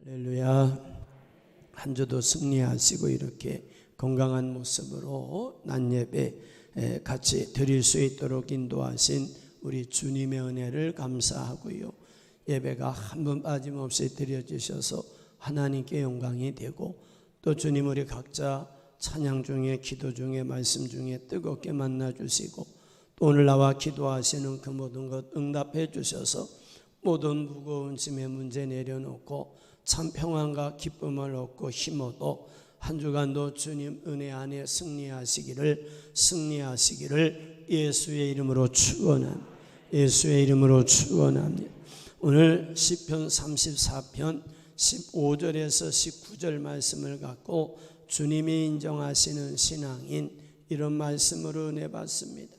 할렐루야. 한 주도 승리하시고 이렇게 건강한 모습으로 낮 예배 같이 드릴 수 있도록 인도하신 우리 주님의 은혜를 감사하고요. 예배가 한 번 빠짐없이 드려주셔서 하나님께 영광이 되고, 또 주님 우리 각자 찬양 중에, 기도 중에, 말씀 중에 뜨겁게 만나주시고, 또 오늘 나와 기도하시는 그 모든 것 응답해 주셔서 모든 무거운 짐의 문제 내려놓고 참 평안과 기쁨을 얻고 힘어도 한 주간도 주님 은혜 안에 승리하시기를 예수의 이름으로 축원합니다. 예수의 이름으로 축원합니다. 오늘 시편 34편 15절에서 19절 말씀을 갖고 주님이 인정하시는 신앙인, 이런 말씀으로 은혜 받습니다.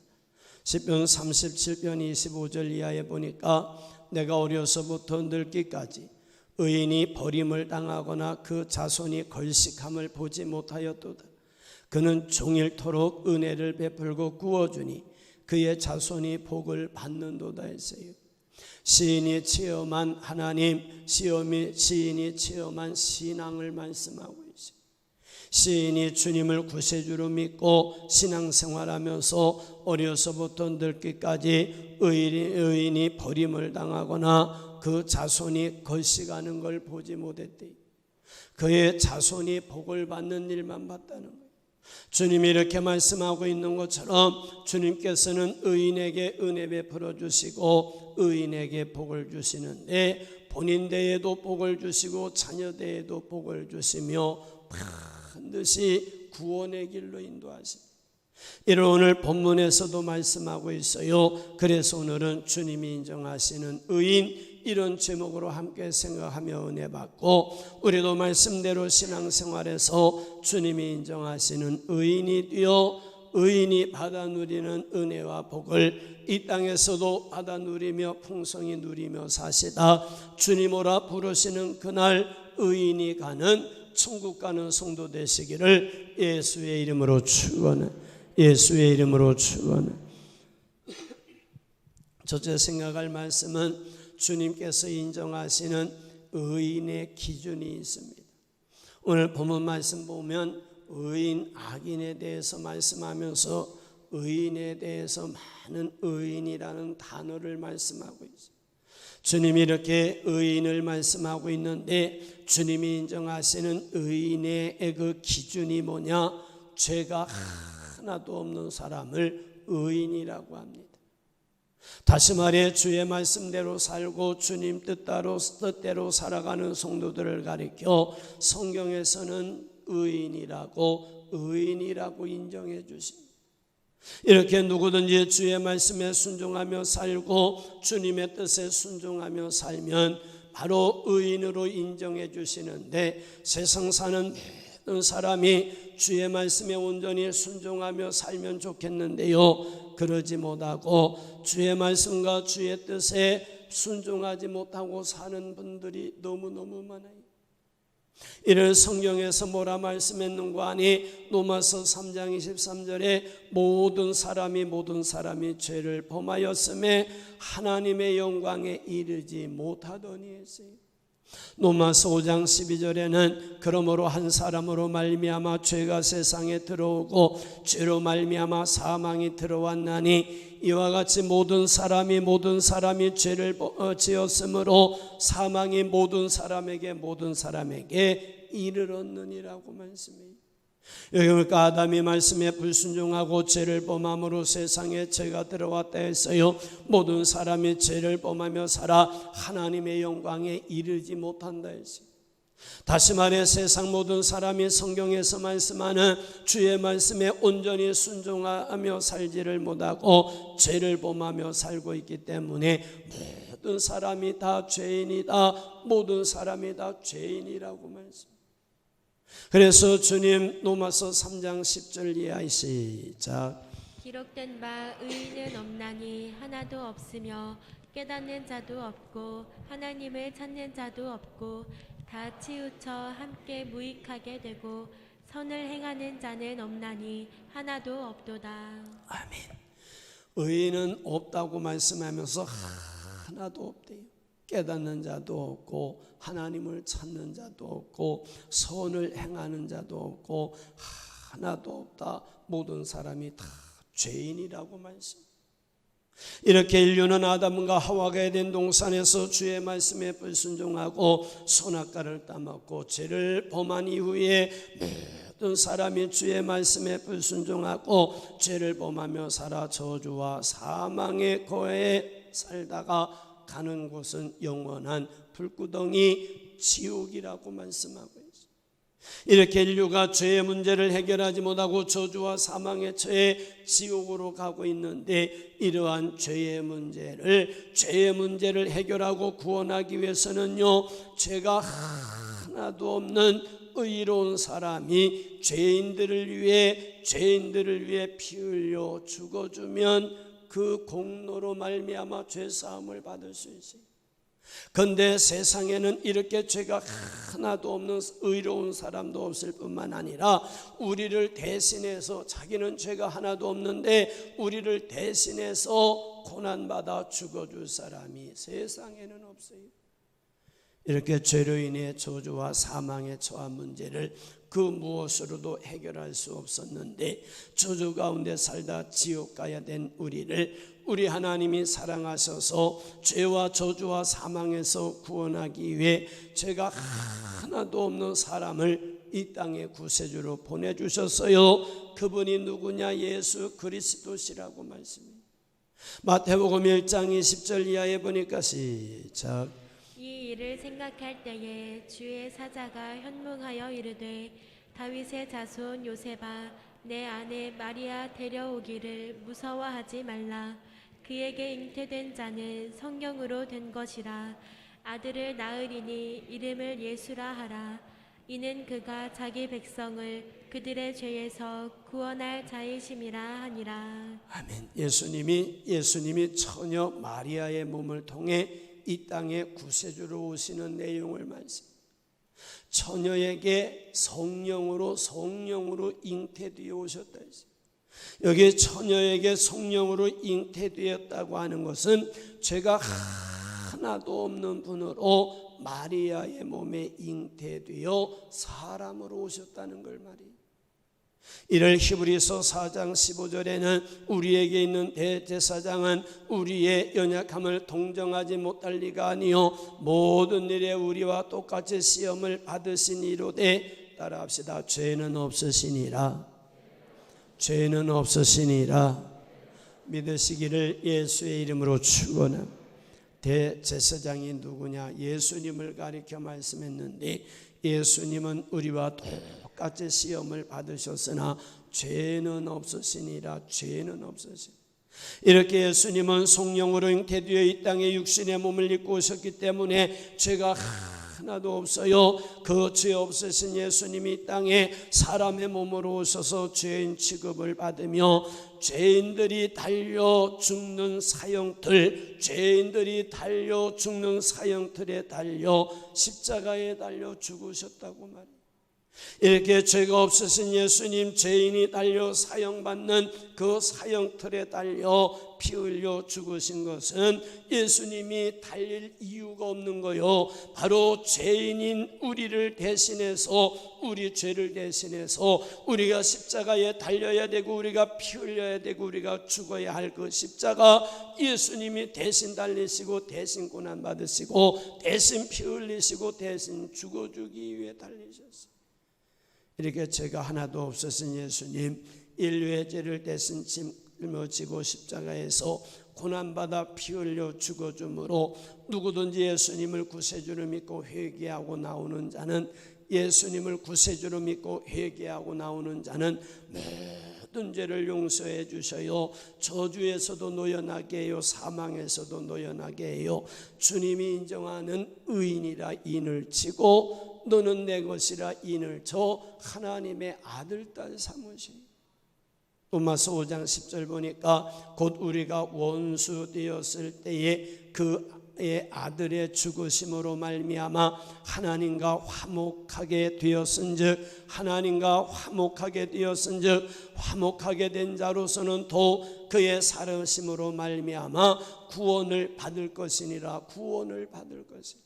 시편 37편 25절 이하에 보니까 내가 어려서부터 늙기까지 의인이 버림을 당하거나 그 자손이 걸식함을 보지 못하였도다. 그는 종일토록 은혜를 베풀고 구워주니 그의 자손이 복을 받는도다 했어요. 시인이 체험한 하나님, 시인이 체험한 신앙을 말씀하고 있어요. 시인이 주님을 구세주로 믿고 신앙생활하면서 어려서부터 늙기까지 의인이 버림을 당하거나 그 자손이 걸식하는 걸 보지 못했대. 그의 자손이 복을 받는 일만 봤다는 거예요. 주님이 이렇게 말씀하고 있는 것처럼 주님께서는 의인에게 은혜 베풀어 주시고 의인에게 복을 주시는데, 본인 대에도 복을 주시고 자녀 대에도 복을 주시며 반드시 구원의 길로 인도하십니다. 이를 오늘 본문에서도 말씀하고 있어요. 그래서 오늘은 주님이 인정하시는 의인, 이런 제목으로 함께 생각하며 은혜 받고, 우리도 말씀대로 신앙생활에서 주님이 인정하시는 의인이 되어 의인이 받아 누리는 은혜와 복을 이 땅에서도 받아 누리며 풍성히 누리며 사시다 주님 오라 부르시는 그날 의인이 가는 천국 가는 성도 되시기를 예수의 이름으로 축원해. 예수의 이름으로 축원해. 첫째 생각할 말씀은 주님께서 인정하시는 의인의 기준이 있습니다. 오늘 본문 말씀 보면 의인, 악인에 대해서 말씀하면서 의인에 대해서 많은 의인이라는 단어를 말씀하고 있어요. 주님이 이렇게 의인을 말씀하고 있는데, 주님이 인정하시는 의인의 그 기준이 뭐냐? 죄가 하나도 없는 사람을 의인이라고 합니다. 다시 말해 주의 말씀대로 살고 주님 뜻대로 살아가는 성도들을 가리켜 성경에서는 의인이라고 인정해 주십니다. 이렇게 누구든지 주의 말씀에 순종하며 살고 주님의 뜻에 순종하며 살면 바로 의인으로 인정해 주시는데, 세상 사는 모든 사람이 주의 말씀에 온전히 순종하며 살면 좋겠는데요, 그러지 못하고 주의 말씀과 주의 뜻에 순종하지 못하고 사는 분들이 너무너무 많아요. 이를 성경에서 뭐라 말씀했는가 하니, 로마서 3장 23절에 모든 사람이 죄를 범하였음에 하나님의 영광에 이르지 못하더니 했어요. 로마서 5장 12절에는 그러므로 한 사람으로 말미암아 죄가 세상에 들어오고 죄로 말미암아 사망이 들어왔나니 이와 같이 모든 사람이 죄를 지었으므로 사망이 모든 사람에게 이르렀느니라고 말씀해요. 여기 보니까 아담이 말씀에 불순종하고 죄를 범함으로 세상에 죄가 들어왔다 했어요. 모든 사람이 죄를 범하며 살아 하나님의 영광에 이르지 못한다 했어요. 다시 말해 세상 모든 사람이 성경에서 말씀하는 주의 말씀에 온전히 순종하며 살지를 못하고 죄를 범하며 살고 있기 때문에 모든 사람이 다 죄인이다, 모든 사람이 다 죄인이라고 말씀. 그래서 주님 로마서 3장 10절 이하의 시작. 기록된 바 의인은 없나니 하나도 없으며 깨닫는 자도 없고 하나님을 찾는 자도 없고 다 치우쳐 함께 무익하게 되고 선을 행하는 자는 없나니 하나도 없도다. 아멘. 의인은 없다고 말씀하면서 하나도 없대요. 깨닫는 자도 없고 하나님을 찾는 자도 없고 선을 행하는 자도 없고 하나도 없다. 모든 사람이 다 죄인이라고 말씀. 이렇게 인류는 아담과 하와가 에덴 동산에서 주의 말씀에 불순종하고 선악과를 따먹고 죄를 범한 이후에 모든 사람이 주의 말씀에 불순종하고 죄를 범하며 살아 저주와 사망의 거에 살다가 가는 곳은 영원한 불구덩이 지옥이라고 말씀하고 있습니다. 이렇게 인류가 죄의 문제를 해결하지 못하고 저주와 사망의 처해 지옥으로 가고 있는데, 이러한 죄의 문제를 해결하고 구원하기 위해서는요, 죄가 하나도 없는 의로운 사람이 죄인들을 위해 피 흘려 죽어주면 그 공로로 말미암아 죄 사함을 받을 수 있어요. 그런데 세상에는 이렇게 죄가 하나도 없는 의로운 사람도 없을 뿐만 아니라 우리를 대신해서, 자기는 죄가 하나도 없는데 우리를 대신해서 고난받아 죽어줄 사람이 세상에는 없어요. 이렇게 죄로 인해 저주와 사망에 처한 문제를 그 무엇으로도 해결할 수 없었는데, 저주 가운데 살다 지옥 가야 된 우리 하나님이 사랑하셔서 죄와 저주와 사망에서 구원하기 위해 죄가 하나도 없는 사람을 이 땅에 구세주로 보내주셨어요. 그분이 누구냐? 예수 그리스도시라고 말씀합니다. 마태복음 1장 20절 이하에 보니까 시작. 이 일을 생각할 때에 주의 사자가 현몽하여 이르되, 다윗의 자손 요셉아, 내 아내 마리아 데려오기를 무서워하지 말라. 그에게 잉태된 자는 성령으로 된 것이라. 아들을 낳으리니 이름을 예수라 하라. 이는 그가 자기 백성을 그들의 죄에서 구원할 자이심이라 하니라. 아멘. 예수님이 처녀 마리아의 몸을 통해 이 땅에 구세주로 오시는 내용을 말씀. 처녀에게 성령으로 잉태되어 오셨다 했어요. 여기 처녀에게 성령으로 잉태되었다고 하는 것은 죄가 하나도 없는 분으로 마리아의 몸에 잉태되어 사람으로 오셨다는 걸 말이에요. 이를 히브리서 4장 15절에는 우리에게 있는 대제사장은 우리의 연약함을 동정하지 못할 리가 아니요 모든 일에 우리와 똑같이 시험을 받으시니로되, 따라합시다. 죄는 없으시니라 믿으시기를 예수의 이름으로 축원합니다. 대제사장이 누구냐? 예수님을 가리켜 말씀했는데, 예수님은 우리와 똑같이 시험을 받으셨으나 죄는 없으시니라. 이렇게 예수님은 성령으로 잉태되어 이 땅에 육신의 몸을 입고 오셨기 때문에 죄가 하나도 없어요. 그 죄 없으신 예수님이 이 땅에 사람의 몸으로 오셔서 죄인 취급을 받으며 죄인들이 달려 죽는 사형틀에 달려 십자가에 달려 죽으셨다고 말이에요. 이렇게 죄가 없으신 예수님, 죄인이 달려 사형받는 그 사형틀에 달려 피 흘려 죽으신 것은 예수님이 달릴 이유가 없는 거요, 바로 죄인인 우리를 대신해서, 우리 죄를 대신해서 우리가 십자가에 달려야 되고 우리가 피 흘려야 되고 우리가 죽어야 할 그 십자가, 예수님이 대신 달리시고 대신 고난 받으시고 대신 피 흘리시고 대신 죽어주기 위해 달리셨어요. 이렇게 죄가 하나도 없으신 예수님, 인류의 죄를 대신 짊어지고 십자가에서 고난받아 피 흘려 죽어줌으로 누구든지 예수님을 구세주로 믿고 회개하고 나오는 자는, 예수님을 구세주로 믿고 회개하고 나오는 자는 모든 죄를 용서해 주셔요. 저주에서도 노연하게 해요. 사망에서도 노연하게 해요. 주님이 인정하는 의인이라 인을 치고 너는 내 것이라 인을 쳐 하나님의 아들 딸 삼으시니. 로마서 5장 10절 보니까 곧 우리가 원수 되었을 때에 그의 아들의 죽으심으로 말미암아 하나님과 화목하게 되었은즉 화목하게 된 자로서는 더 그의 살으심으로 말미암아 구원을 받을 것이니라. 구원을 받을 것이니라.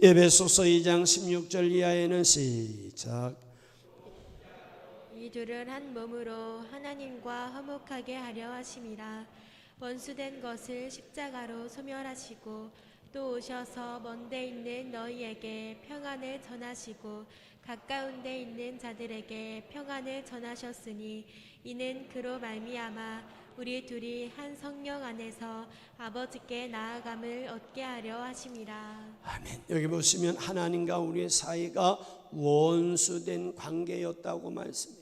에베소서 2장 16절 이하에는 시작. 이 둘은 한 몸으로 하나님과 화목하게 하려 하심이라. 원수된 것을 십자가로 소멸하시고 또 오셔서 먼데 있는 너희에게 평안을 전하시고 가까운 데 있는 자들에게 평안을 전하셨으니 이는 그로 말미암아 우리 둘이 한 성령 안에서 아버지께 나아감을 얻게 하려 하심이라. 아멘. 여기 보시면 하나님과 우리의 사이가 원수된 관계였다고 말씀해요.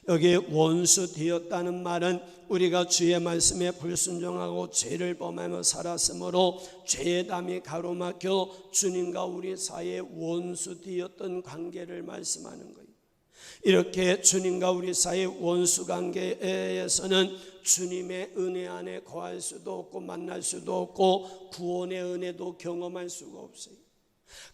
여기에 원수 되었다는 말은 우리가 주의 말씀에 불순종하고 죄를 범하며 살았으므로 죄의 담이 가로막혀 주님과 우리 사이에 원수 되었던 관계를 말씀하는 거예요. 이렇게 주님과 우리 사이의 원수 관계에서는 주님의 은혜 안에 거할 수도 없고 만날 수도 없고 구원의 은혜도 경험할 수가 없어요.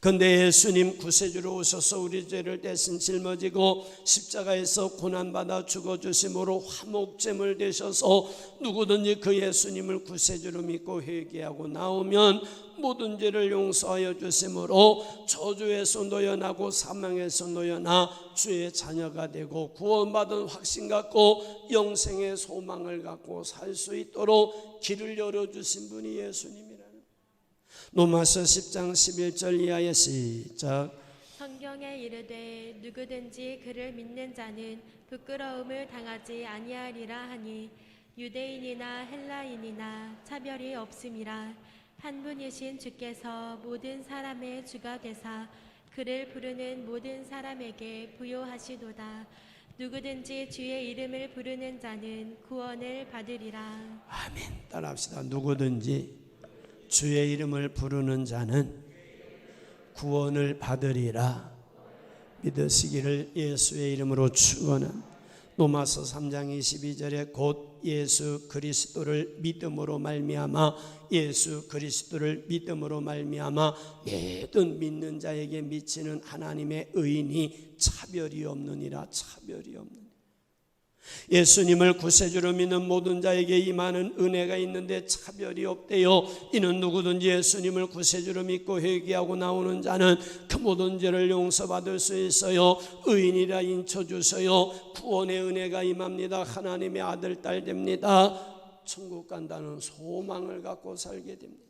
그런데 예수님 구세주로 오셔서 우리 죄를 대신 짊어지고 십자가에서 고난받아 죽어주심으로 화목제물 되셔서 누구든지 그 예수님을 구세주로 믿고 회개하고 나오면 모든 죄를 용서하여 주심으로 저주에서 놓여나고 사망에서 놓여나 주의 자녀가 되고 구원받은 확신 갖고 영생의 소망을 갖고 살 수 있도록 길을 열어주신 분이 예수님이라는. 로마서 10장 11절 이하의 시작. 성경에 이르되 누구든지 그를 믿는 자는 부끄러움을 당하지 아니하리라 하니 유대인이나 헬라인이나 차별이 없음이라. 한 분이신 주께서 모든 사람의 주가 되사 그를 부르는 모든 사람에게 부요하시도다. 누구든지 주의 이름을 부르는 자는 구원을 받으리라. 아멘. 따라합시다. 누구든지 주의 이름을 부르는 자는 구원을 받으리라. 믿으시기를 예수의 이름으로 축원합니다. 로마서 3장 22절에 곧 예수 그리스도를 믿음으로 말미암아 예수 그리스도를 믿음으로 말미암아 모든 믿는 자에게 미치는 하나님의 의인이 차별이 없느니라. 차별이 없느니라. 예수님을 구세주로 믿는 모든 자에게 임하는 은혜가 있는데 차별이 없대요. 이는 누구든지 예수님을 구세주로 믿고 회개하고 나오는 자는 그 모든 죄를 용서받을 수 있어요. 의인이라 인쳐주셔요. 구원의 은혜가 임합니다. 하나님의 아들 딸 됩니다. 천국 간다는 소망을 갖고 살게 됩니다.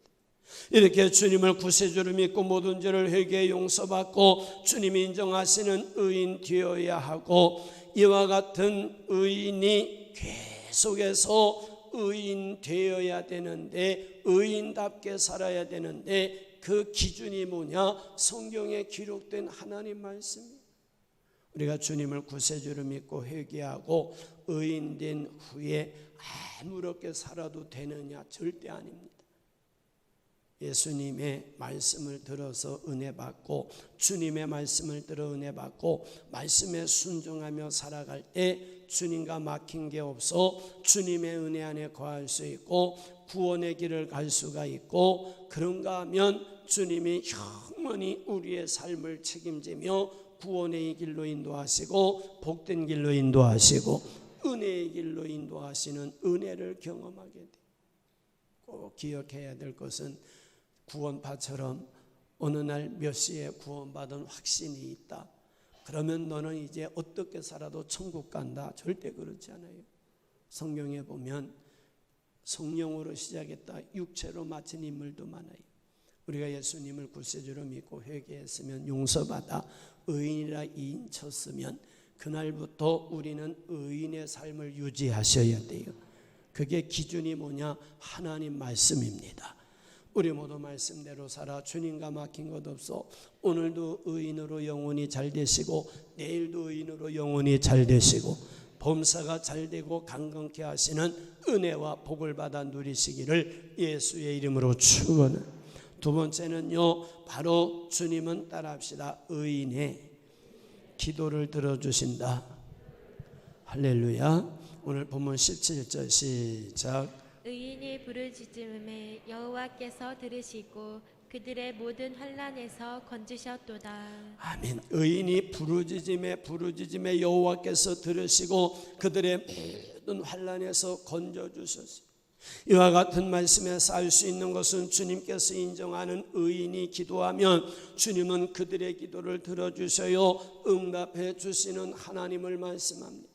이렇게 주님을 구세주로 믿고 모든 죄를 회개해 용서받고 주님이 인정하시는 의인 되어야 하고, 이와 같은 의인이 계속해서 의인 되어야 되는데, 의인답게 살아야 되는데 그 기준이 뭐냐? 성경에 기록된 하나님 말씀이에요. 우리가 주님을 구세주로 믿고 회개하고 의인된 후에 아무렇게 살아도 되느냐? 절대 아닙니다. 예수님의 말씀을 들어서 은혜 받고 주님의 말씀을 들어 은혜 받고 말씀에 순종하며 살아갈 때 주님과 막힌 게 없어 주님의 은혜 안에 거할 수 있고 구원의 길을 갈 수가 있고, 그런가 하면 주님이 영원히 우리의 삶을 책임지며 구원의 길로 인도하시고 복된 길로 인도하시고 은혜의 길로 인도하시는 은혜를 경험하게 돼요. 꼭 기억해야 될 것은 구원파처럼 어느 날 몇 시에 구원받은 확신이 있다, 그러면 너는 이제 어떻게 살아도 천국 간다. 절대 그렇지 않아요. 성경에 보면 성령으로 시작했다 육체로 마친 인물도 많아요. 우리가 예수님을 구세주로 믿고 회개했으면 용서받아 의인이라 인쳤으면 그날부터 우리는 의인의 삶을 유지하셔야 돼요. 그게 기준이 뭐냐? 하나님 말씀입니다. 우리 모두 말씀대로 살아 주님과 막힌 것 없어 오늘도 의인으로 영원히 잘 되시고 내일도 의인으로 영원히 잘 되시고 범사가 잘 되고 강건케 하시는 은혜와 복을 받아 누리시기를 예수의 이름으로 축원합니다. 두 번째는요, 바로 주님은 따라합시다. 의인의 기도를 들어주신다. 할렐루야. 오늘 본문 17절 시작. 의인이 부르짖음에 여호와께서 들으시고 그들의 모든 환난에서 건지셨도다. 아멘. 의인이 부르짖음에 여호와께서 들으시고 그들의 어떤 환난에서 건져주소서. 이와 같은 말씀에 쌓일 수 있는 것은 주님께서 인정하는 의인이 기도하면 주님은 그들의 기도를 들어주셔요 응답해 주시는 하나님을 말씀합니다.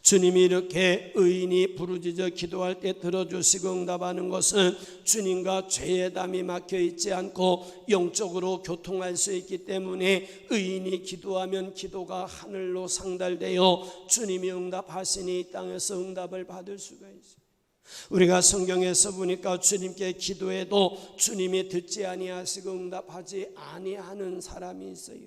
주님이 이렇게 의인이 부르짖어 기도할 때 들어주시고 응답하는 것은 주님과 죄의 담이 막혀 있지 않고 영적으로 교통할 수 있기 때문에 의인이 기도하면 기도가 하늘로 상달되어 주님이 응답하시니 이 땅에서 응답을 받을 수가 있어요. 우리가 성경에서 보니까 주님께 기도해도 주님이 듣지 아니하시고 응답하지 아니하는 사람이 있어요.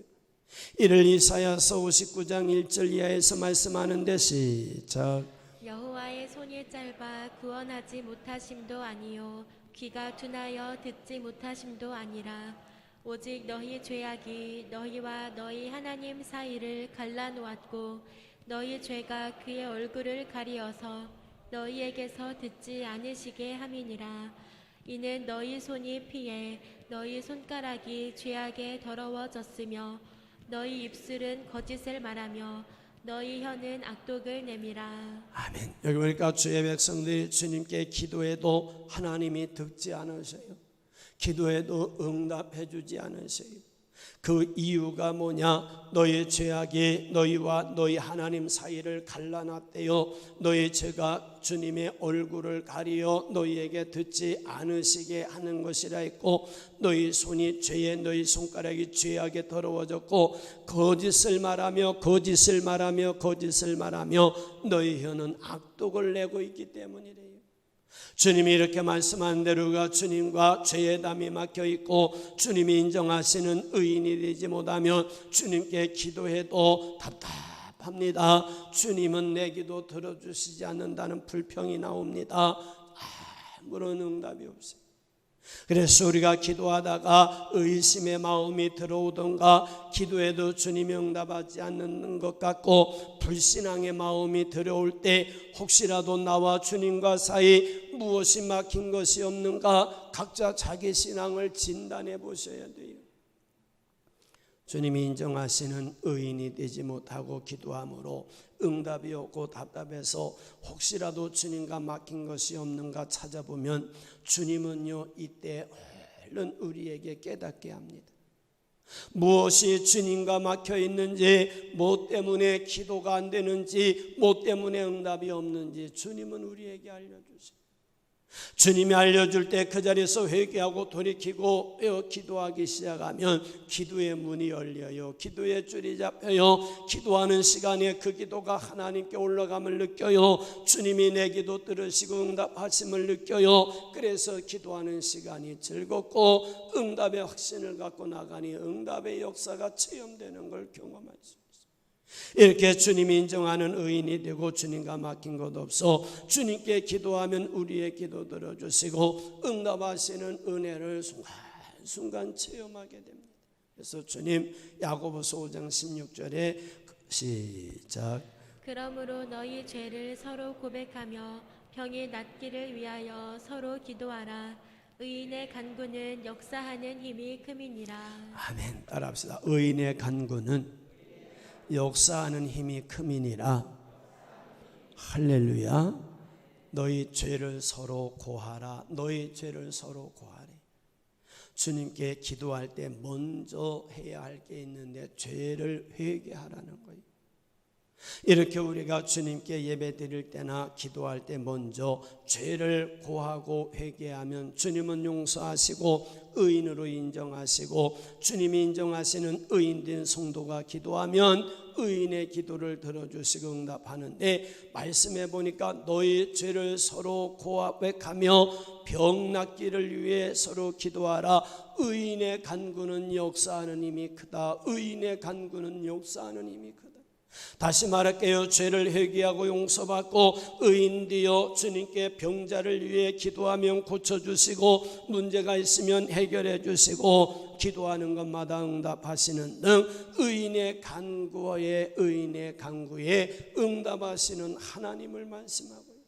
이를 이사야서 59장 1절 이하에서 말씀하는데 시작. 여호와의 손이 짧아 구원하지 못하심도 아니요 귀가 둔하여 듣지 못하심도 아니라 오직 너희 죄악이 너희와 너희 하나님 사이를 갈라놓았고 너희 죄가 그의 얼굴을 가리어서 너희에게서 듣지 않으시게 함이니라. 이는 너희 손이 피해 너희 손가락이 죄악에 더러워졌으며 너희 입술은 거짓을 말하며 너희 혀는 악독을 내밀어. 아멘. 여기 보니까 주의 백성들이 주님께 기도해도 하나님이 듣지 않으셔요. 기도해도 응답해 주지 않으셔요. 그 이유가 뭐냐? 너희 죄악이 너희와 너희 하나님 사이를 갈라놨대요. 너희 죄가 주님의 얼굴을 가리어 너희에게 듣지 않으시게 하는 것이라 했고, 너희 손이 죄에 너희 손가락이 죄악에 더러워졌고 거짓을 말하며 너희 혀는 악독을 내고 있기 때문이래요. 주님이 이렇게 말씀한 대로가 주님과 죄의 담이 막혀 있고 주님이 인정하시는 의인이 되지 못하면 주님께 기도해도 답답합니다. 주님은 내 기도 들어주시지 않는다는 불평이 나옵니다. 아무런 응답이 없어요. 그래서 우리가 기도하다가 의심의 마음이 들어오던가 기도해도 주님이 응답하지 않는 것 같고 불신앙의 마음이 들어올 때 혹시라도 나와 주님과 사이 무엇이 막힌 것이 없는가 각자 자기 신앙을 진단해 보셔야 돼요. 주님이 인정하시는 의인이 되지 못하고 기도함으로 응답이 없고 답답해서 혹시라도 주님과 막힌 것이 없는가 찾아보면 주님은요 이때 얼른 우리에게 깨닫게 합니다. 무엇이 주님과 막혀 있는지, 뭐 때문에 기도가 안 되는지, 뭐 때문에 응답이 없는지 주님은 우리에게 알려주세요. 주님이 알려줄 때 그 자리에서 회개하고 돌이키고 기도하기 시작하면 기도의 문이 열려요. 기도의 줄이 잡혀요. 기도하는 시간에 그 기도가 하나님께 올라감을 느껴요. 주님이 내 기도 들으시고 응답하심을 느껴요. 그래서 기도하는 시간이 즐겁고 응답의 확신을 갖고 나가니 응답의 역사가 체험되는 걸 경험할 수 있어요. 이렇게 주님이 인정하는 의인이 되고 주님과 막힌 것 없어 주님께 기도하면 우리의 기도 들어주시고 응답하시는 은혜를 순간순간 체험하게 됩니다. 그래서 주님 야고보서 5장 16절에 시작. 그러므로 너희 죄를 서로 고백하며 병이 낫기를 위하여 서로 기도하라. 의인의 간구는 역사하는 힘이 큼이니라. 아멘. 따라합시다. 의인의 간구는 역사하는 힘이 큼이니라. 할렐루야. 너희 죄를 서로 고하라. 너희 죄를 서로 고하래. 주님께 기도할 때 먼저 해야 할 게 있는데 죄를 회개하라는 거예요. 이렇게 우리가 주님께 예배 드릴 때나 기도할 때 먼저 죄를 고하고 회개하면 주님은 용서하시고 의인으로 인정하시고, 주님이 인정하시는 의인된 성도가 기도하면 의인의 기도를 들어주시고 응답하는데, 말씀해 보니까 너희 죄를 서로 고백하며 병 낫기를 위해 서로 기도하라. 의인의 간구는 역사하는 힘이 크다. 의인의 간구는 역사하는 힘이 크다. 다시 말할게요. 죄를 회개하고 용서받고 의인되어 주님께 병자를 위해 기도하면 고쳐주시고 문제가 있으면 해결해 주시고 기도하는 것마다 응답하시는 등 의인의 간구에 응답하시는 하나님을 말씀하고 있습니다.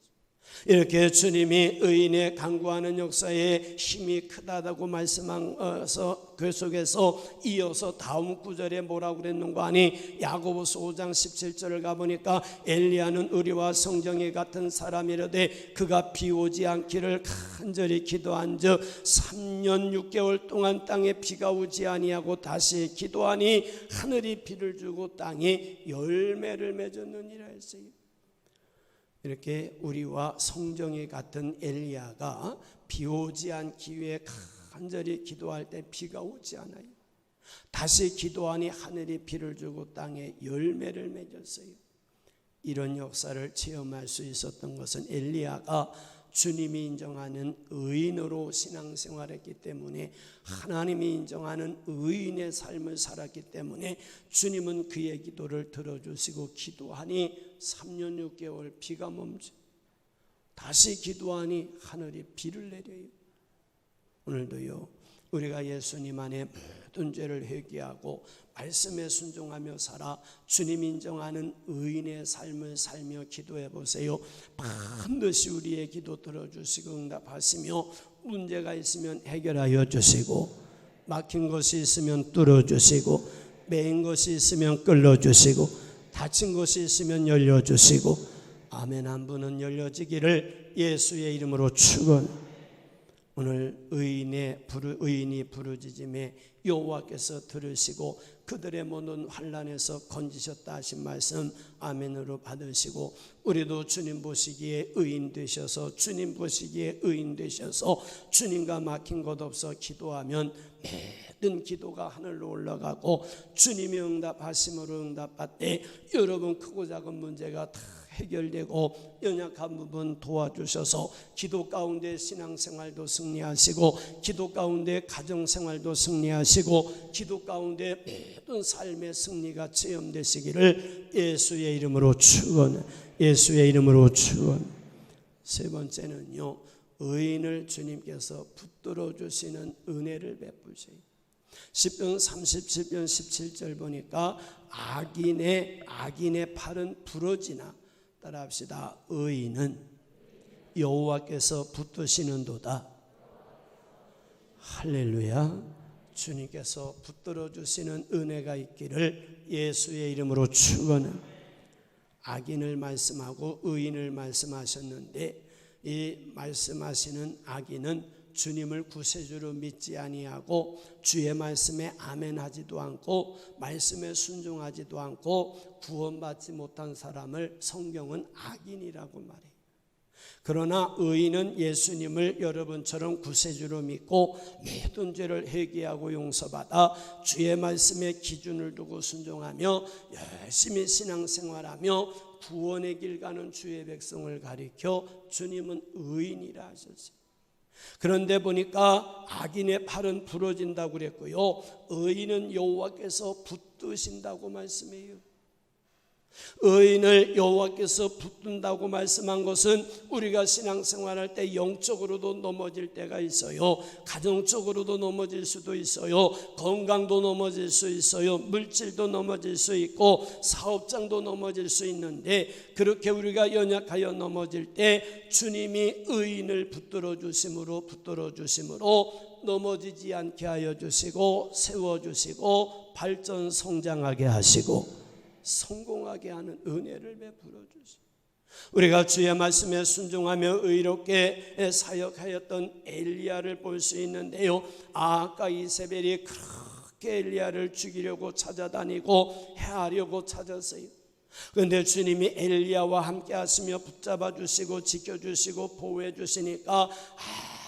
이렇게 주님이 의인의 간구하는 역사에 힘이 크다고 말씀하셔서 그 속에서 이어서 다음 구절에 뭐라고 그랬는가 하니 야고보서 5장 17절을 가보니까 엘리야는 의리와 성정이 같은 사람이라되 그가 비 오지 않기를 간절히 기도한 즉 3년 6개월 동안 땅에 비가 오지 아니하고 다시 기도하니 하늘이 비를 주고 땅이 열매를 맺었느니라 했어요. 이렇게 우리와 성정이 같은 엘리야가 비 오지 않기 위해 간절히 기도할 때 비가 오지 않아요. 다시 기도하니 하늘이 비를 주고 땅에 열매를 맺었어요. 이런 역사를 체험할 수 있었던 것은 엘리야가 주님이 인정하는 의인으로 신앙생활했기 때문에, 하나님이 인정하는 의인의 삶을 살았기 때문에 주님은 그의 기도를 들어주시고 기도하니 3년 6개월 비가 멈춰 다시 기도하니 하늘이 비를 내려요. 오늘도요, 우리가 예수님 안에 모든 죄를 회개하고 말씀에 순종하며 살아 주님 인정하는 의인의 삶을 살며 기도해 보세요. 반드시 우리의 기도 들어주시고 응답하시며, 문제가 있으면 해결하여 주시고, 막힌 것이 있으면 뚫어주시고, 매인 것이 있으면 끌어주시고, 닫힌 것이 있으면 열려주시고, 아멘. 한 분은 열려지기를 예수의 이름으로 축원. 오늘 의인이 부르짖음에 여호와께서 들으시고 그들의 모든 환난에서 건지셨다 하신 말씀 아멘으로 받으시고, 우리도 주님 보시기에 의인 되셔서 주님과 막힌 것 없어 기도하면 모든 기도가 하늘로 올라가고 주님이 응답하심으로 응답받되 여러분 크고 작은 문제가 다 해결되고 연약한 부분 도와주셔서 기도 가운데 신앙생활도 승리하시고, 기도 가운데 가정생활도 승리하시고, 기도 가운데 모든 삶의 승리가 체험되시기를 예수의 이름으로 축원. 예수의 이름으로 축원. 세 번째는요, 의인을 주님께서 붙들어 주시는 은혜를 베푸세요. 10편 37편 17절 보니까 악인의 팔은 부러지나, 따라합시다. 의인은 여호와께서 붙드시는도다. 할렐루야. 주님께서 붙들어 주시는 은혜가 있기를 예수의 이름으로 축원합니다. 악인을 말씀하고 의인을 말씀하셨는데, 이 말씀하시는 악인은 주님을 구세주로 믿지 아니하고 주의 말씀에 아멘하지도 않고 말씀에 순종하지도 않고 구원받지 못한 사람을 성경은 악인이라고 말해요. 그러나 의인은 예수님을 여러분처럼 구세주로 믿고 모든 죄를 회개하고 용서받아 주의 말씀에 기준을 두고 순종하며 열심히 신앙생활하며 구원의 길 가는 주의 백성을 가리켜 주님은 의인이라 하셨어요. 그런데 보니까 악인의 팔은 부러진다고 그랬고요, 의인은 여호와께서 붙드신다고 말씀해요. 의인을 여호와께서 붙든다고 말씀한 것은 우리가 신앙생활할 때 영적으로도 넘어질 때가 있어요. 가정적으로도 넘어질 수도 있어요. 건강도 넘어질 수 있어요. 물질도 넘어질 수 있고 사업장도 넘어질 수 있는데, 그렇게 우리가 연약하여 넘어질 때 주님이 의인을 붙들어 주심으로 넘어지지 않게 하여 주시고 세워주시고 발전 성장하게 하시고 성공하게 하는 은혜를 베풀어 주시고, 우리가 주의 말씀에 순종하며 의롭게 사역하였던 엘리야를 볼 수 있는데요, 아까 이세벨이 그렇게 엘리야를 죽이려고 찾아다니고 해하려고 찾았어요. 그런데 주님이 엘리야와 함께 하시며 붙잡아 주시고 지켜주시고 보호해 주시니까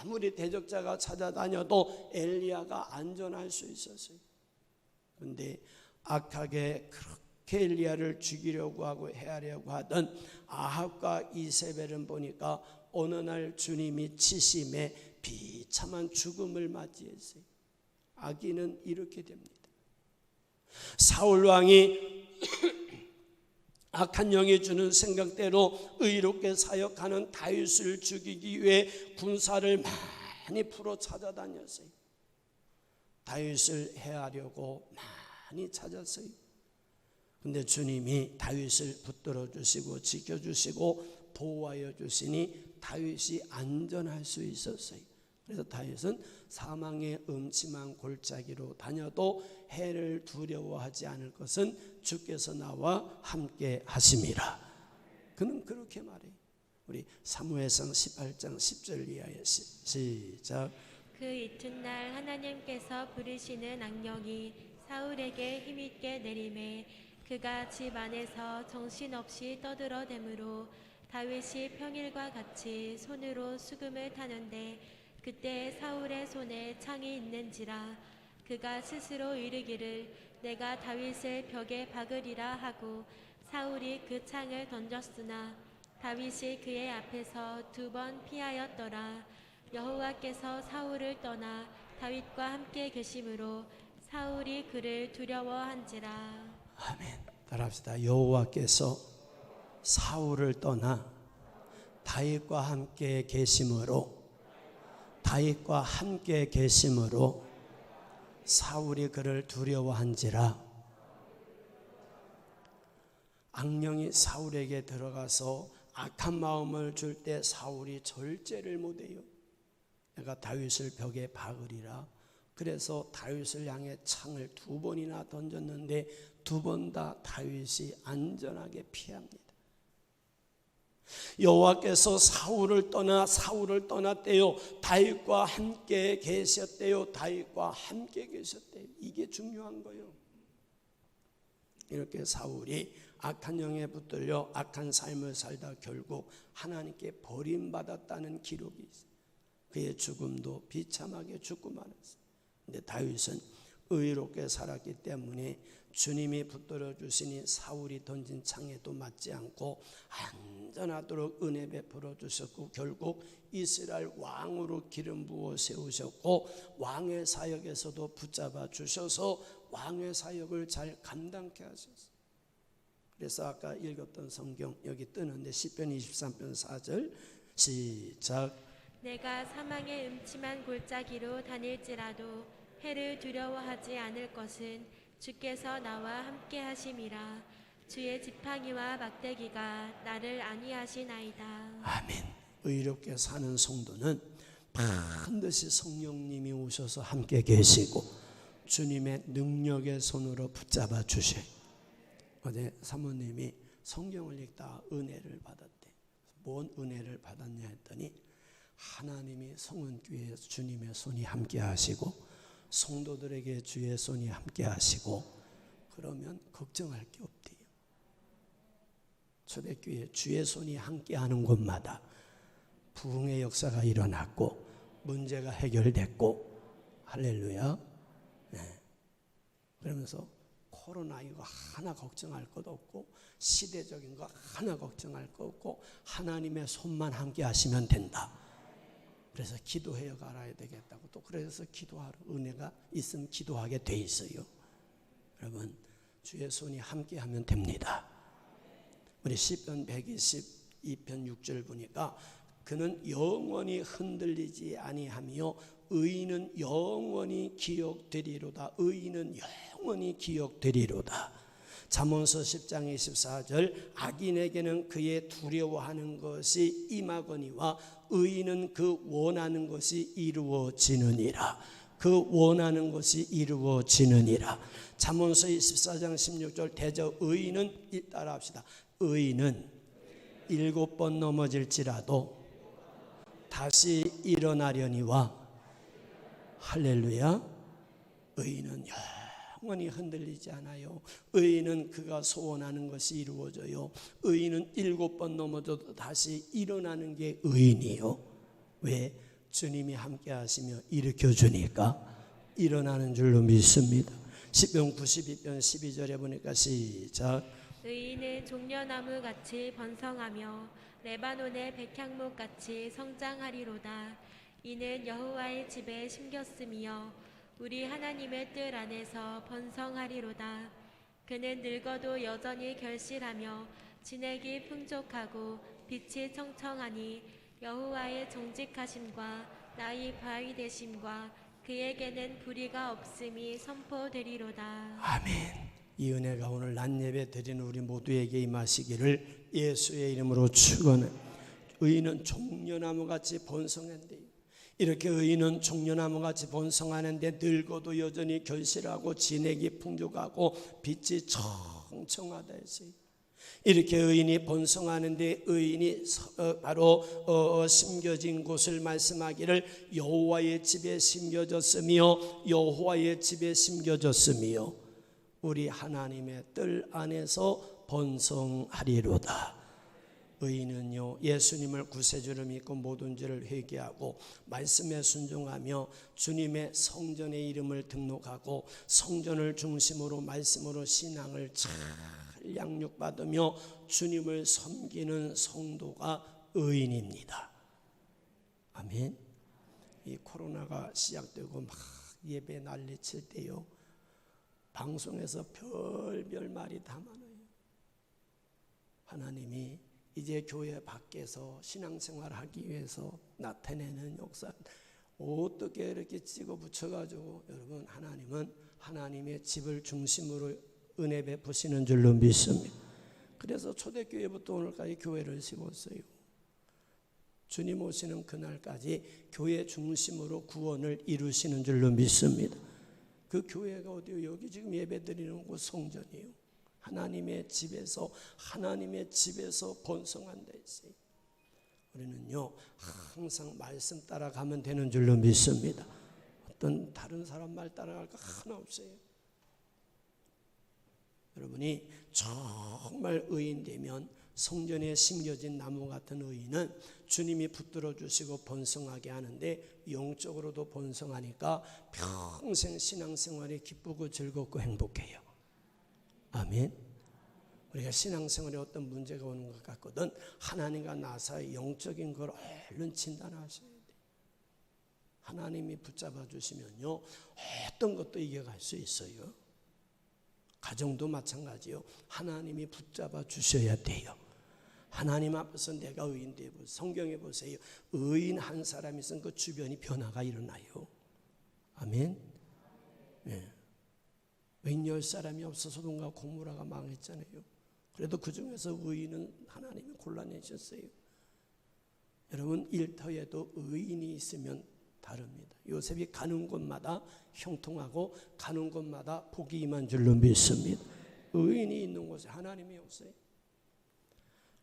아무리 대적자가 찾아다녀도 엘리야가 안전할 수 있었어요. 그런데 악하게 그렇게 엘리야를 죽이려고 하고 해하려고 하던 아합과 이세벨은 보니까 어느 날 주님이 치심에 비참한 죽음을 맞이했어요. 악인은 이렇게 됩니다. 사울 왕이 악한 영이 주는 생각대로 의롭게 사역하는 다윗을 죽이기 위해 군사를 많이 풀어 찾아다녔어요. 다윗을 해하려고 많이 찾았어요. 근데 주님이 다윗을 붙들어 주시고 지켜주시고 보호하여 주시니 다윗이 안전할 수 있었어요. 그래서 다윗은 사망의 음침한 골짜기로 다녀도 해를 두려워하지 않을 것은 주께서 나와 함께 하심이라. 그는 그렇게 말해요. 우리 사무엘상 18장 10절 이하의 시작. 그 이튿날 하나님께서 부르시는 악령이 사울에게 힘있게 내림에 그가 집 안에서 정신없이 떠들어대므로 다윗이 평일과 같이 손으로 수금을 타는데 그때 사울의 손에 창이 있는지라 그가 스스로 이르기를 내가 다윗을 벽에 박으리라 하고 사울이 그 창을 던졌으나 다윗이 그의 앞에서 2번 피하였더라. 여호와께서 사울을 떠나 다윗과 함께 계심으로 사울이 그를 두려워한지라. 아멘. 따라합시다. 여호와께서 사울을 떠나 다윗과 함께 계심으로 사울이 그를 두려워한지라. 악령이 사울에게 들어가서 악한 마음을 줄 때 사울이 절제를 못해요. 내가 다윗을 벽에 박으리라. 그래서 다윗을 향해 창을 2번이나 던졌는데 2번 다 다윗이 안전하게 피합니다. 여호와께서 사울을 떠났대요. 다윗과 함께 계셨대요. 이게 중요한 거예요. 이렇게 사울이 악한 영에 붙들려 악한 삶을 살다 결국 하나님께 버림받았다는 기록이 있어요. 그의 죽음도 비참하게 죽고 말았어요. 근데 다윗은 의롭게 살았기 때문에 주님이 붙들어 주시니 사울이 던진 창에도 맞지 않고 안전하도록 은혜 베풀어 주셨고 결국 이스라엘 왕으로 기름 부어 세우셨고 왕의 사역에서도 붙잡아 주셔서 왕의 사역을 잘 감당케 하셨어요. 그래서 아까 읽었던 성경 여기 뜨는데 시편 23편 4절 시작. 내가 사망의 음침한 골짜기로 다닐지라도 해를 두려워하지 않을 것은 주께서 나와 함께 하심이라. 주의 지팡이와 막대기가 나를 안위하시나이다. 아멘. 의롭게 사는 성도는 반드시 성령님이 오셔서 함께 계시고 주님의 능력의 손으로 붙잡아 주셔요. 어제 사모님이 성경을 읽다 은혜를 받았대. 뭔 은혜를 받았냐 했더니 하나님이 성은교회에 주님의 손이 함께 하시고 성도들에게 주의 손이 함께 하시고 그러면 걱정할 게 없대요. 초대교회 주의 손이 함께 하는 곳마다 부흥의 역사가 일어났고 문제가 해결됐고 할렐루야. 네. 그러면서 코로나 이거 하나 걱정할 것 없고 시대적인 거 하나 걱정할 것 없고 하나님의 손만 함께 하시면 된다. 그래서 기도해요 알아야 되겠다고 또 그래서 기도하러 은혜가 있으면 기도하게 돼 있어요. 여러분 주의 손이 함께 하면 됩니다. 우리 시편 122편 6절 보니까 그는 영원히 흔들리지 아니하며 의인은 영원히 기억되리로다. 의인은 영원히 기억되리로다. 잠언서 10장 24절 악인에게는 그의 두려워하는 것이 임하거니와 의인은 그 원하는 것이 이루어지느니라. 그 원하는 것이 이루어지느니라. 잠언서 24장 16절 대저 의인은 따라 합시다. 의인은 7번 넘어질지라도 다시 일어나려니와 할렐루야. 의인은 영원히 흔들리지 않아요. 의인은 그가 소원하는 것이 이루어져요. 의인은 7번 넘어져도 다시 일어나는 게 의인이요. 왜? 주님이 함께 하시며 일으켜 주니까 일어나는 줄로 믿습니다. 시편 92편 12절에 보니까 시작. 의인은 종려나무같이 번성하며 레바논의 백향목같이 성장하리로다. 이는 여호와의 집에 심겼으며 우리 하나님의 뜰 안에서 번성하리로다. 그는 늙어도 여전히 결실하며 진액이 풍족하고 빛이 청청하니 여호와의 정직하심과 나의 바위 되심과 그에게는 불의가 없음이 선포되리로다. 아멘. 이 은혜가 오늘 낮 예배 드리는 우리 모두에게 임하시기를 예수의 이름으로 축원해. 의인은 종려나무같이 번성한대요. 이렇게 의인은 종려나무같이 번성하는데 늙어도 여전히 결실하고 진액이 풍족하고 빛이 청청하다 했어요. 이렇게 의인이 번성하는데 의인이 바로 심겨진 곳을 말씀하기를 여호와의 집에 심겨졌으며 여호와의 집에 심겨졌으며 우리 하나님의 뜰 안에서 번성하리로다. 의인은요, 예수님을 구세주로 믿고 모든 죄를 회개하고 말씀에 순종하며 주님의 성전의 이름을 등록하고 성전을 중심으로 말씀으로 신앙을 잘 양육받으며 주님을 섬기는 성도가 의인입니다. 아멘. 이 코로나가 시작되고 막 예배 난리칠 때요, 방송에서 별별 말이 다 많아요. 하나님이 이제 교회 밖에서 신앙생활을 하기 위해서 나타내는 역사 어떻게 이렇게 찍어 붙여가지고, 여러분, 하나님은 하나님의 집을 중심으로 은혜 베푸시는 줄로 믿습니다. 그래서 초대교회부터 오늘까지 교회를 세웠어요. 주님 오시는 그날까지 교회 중심으로 구원을 이루시는 줄로 믿습니다. 그 교회가 어디요? 여기 지금 예배드리는 곳 성전이에요. 하나님의 집에서 번성한다 했어요. 우리는요, 항상 말씀 따라가면 되는 줄로 믿습니다. 어떤 다른 사람 말 따라갈 거 하나 없어요. 여러분이 정말 의인 되면 성전에 심겨진 나무 같은 의인은 주님이 붙들어 주시고 번성하게 하는데 영적으로도 번성하니까 평생 신앙생활이 기쁘고 즐겁고 행복해요. 아멘. 우리가 신앙생활에 어떤 문제가 오는 것 같거든 하나님과 나 사이 영적인 걸 얼른 진단하셔야 돼요. 하나님이 붙잡아 주시면요, 어떤 것도 이겨갈 수 있어요. 가정도 마찬가지요. 하나님이 붙잡아 주셔야 돼요. 하나님 앞에서 내가 의인 되고, 성경에 보세요. 의인 한 사람이 있으면 그 주변이 변화가 일어나요. 아멘. 네. 웬열 사람이 없어서 소돔과 고모라가 망했잖아요. 그래도 그 중에서 의인은 하나님이 골라내셨어요. 여러분, 일터에도 의인이 있으면 다릅니다. 요셉이 가는 곳마다 형통하고 가는 곳마다 복이 임한 줄로 믿습니다. 의인이 있는 곳에 하나님이 없어요.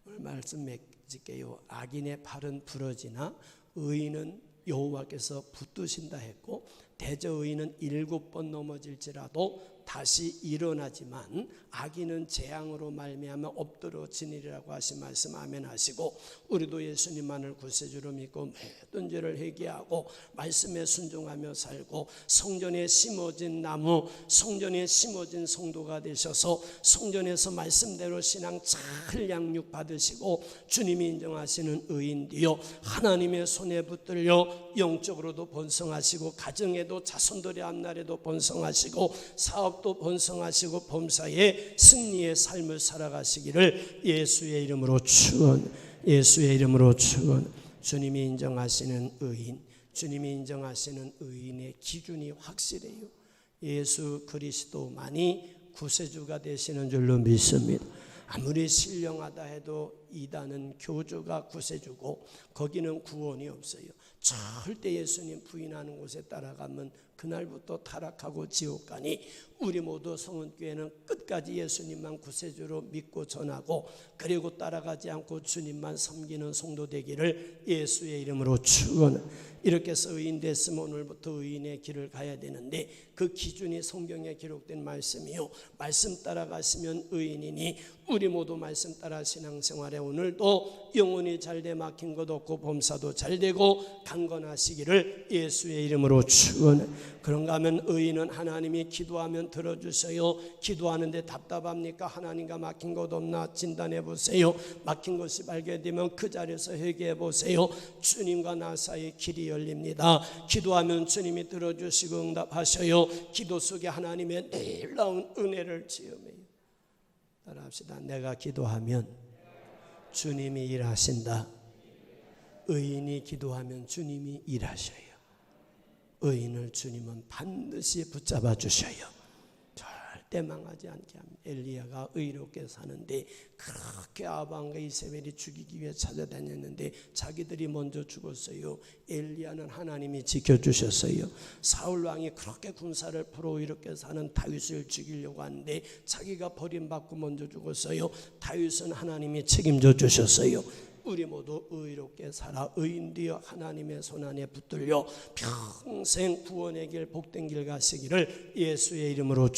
오늘 말씀 맺을게요. 악인의 팔은 부러지나 의인은 여호와께서 붙드신다 했고, 대저 의인은 7번 넘어질지라도 다시 일어나지만 악인은 재앙으로 말미암아 엎드러지니라고 하신 말씀 아멘 하시고, 우리도 예수님만을 구세주로 믿고 모든 죄를 회개하고 말씀에 순종하며 살고 성전에 심어진 나무, 성전에 심어진 성도가 되셔서 성전에서 말씀대로 신앙 잘 양육 받으시고 주님이 인정하시는 의인 되어 하나님의 손에 붙들려 영적으로도 번성하시고 가정에도 자손들의 앞날에도 번성하시고 사업도 번성하시고 범사에 승리의 삶을 살아가시기를 예수의 이름으로 축원, 예수의 이름으로 축원. 주님이 인정하시는 의인, 주님이 인정하시는 의인의 기준이 확실해요. 예수 그리스도만이 구세주가 되시는 줄로 믿습니다. 아무리 신령하다 해도 이단은 교주가 구세주고 거기는 구원이 없어요. 절대 예수님 부인하는 곳에 따라가면 그날부터 타락하고 지옥 가니, 우리 모두 성은교회는 끝까지 예수님만 구세주로 믿고 전하고 그리고 따라가지 않고 주님만 섬기는 성도 되기를 예수의 이름으로 축원합니다. 이렇게 해서 의인 됐으면 오늘부터 의인의 길을 가야 되는데 그 기준이 성경에 기록된 말씀이요, 말씀 따라가시면 의인이니 우리 모두 말씀 따라 신앙생활에 오늘도 영혼이 잘돼 막힌 것 없고 범사도 잘되고 강건하시기를 예수의 이름으로 축원합니다. 그런가 하면 의인은 하나님이 기도하면 들어주세요. 기도하는데 답답합니까? 하나님과 막힌 것 없나 진단해 보세요. 막힌 것이 발견되면 그 자리에서 회개해 보세요. 주님과 나 사이 길이 열립니다. 기도하면 주님이 들어주시고 응답하셔요. 기도 속에 하나님의 놀라운 은혜를 체험해요. 따라합시다. 내가 기도하면 주님이 일하신다. 의인이 기도하면 주님이 일하셔요. 의인을 주님은 반드시 붙잡아 주셔요. 절대 망하지 않게 합니다. 엘리야가 의롭게 사는데 그렇게 아합과 이세벨이 죽이기 위해 찾아다녔는데 자기들이 먼저 죽었어요. 엘리야는 하나님이 지켜주셨어요. 사울 왕이 그렇게 군사를 풀어 의롭게 사는 다윗을 죽이려고 하는데 자기가 버림받고 먼저 죽었어요. 다윗은 하나님이 책임져 주셨어요. 우리 모두 의롭게 살아 의인되어 하나님의 손안에 붙들려 평생 구원의 길 복된 길 가시기를 예수의 이름으로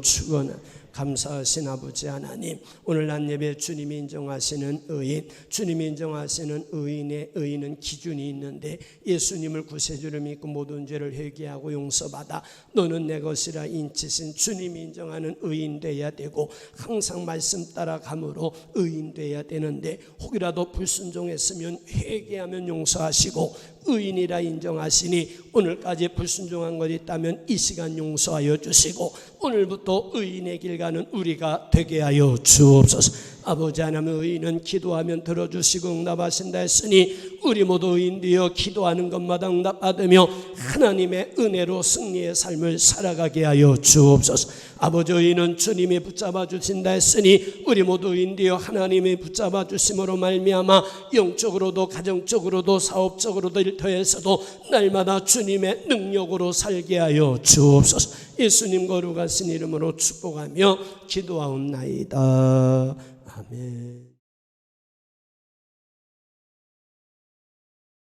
축원. 감사하신 아버지 하나님, 오늘 난 예배 주님이 인정하시는 의인, 주님이 인정하시는 의인은 기준이 있는데 예수님을 구세주를 믿고 모든 죄를 회개하고 용서받아 너는 내 것이라 인치신 주님이 인정하는 의인 돼야 되고 항상 말씀 따라감으로 의인 돼야 되는데 혹이라도 불순종했으면 회개하면 용서하시고 의인이라 인정하시니 오늘까지 불순종한 것이 있다면 이 시간 용서하여 주시고 오늘부터 의인의 길 가는 우리가 되게 하여 주옵소서. 아버지 하나님, 의인은 기도하면 들어주시고 응답하신다 했으니 우리 모두 의인 되어 기도하는 것마다 응답받으며 하나님의 은혜로 승리의 삶을 살아가게 하여 주옵소서. 아버지, 의인은 주님이 붙잡아 주신다 했으니 우리 모두 의인 되어 하나님이 붙잡아 주심으로 말미암아 영적으로도 가정적으로도 사업적으로도 일터에서도 날마다 주님의 능력으로 살게 하여 주옵소서. 예수님 거룩하신 이름으로 축복하며 기도하옵나이다. 아멘.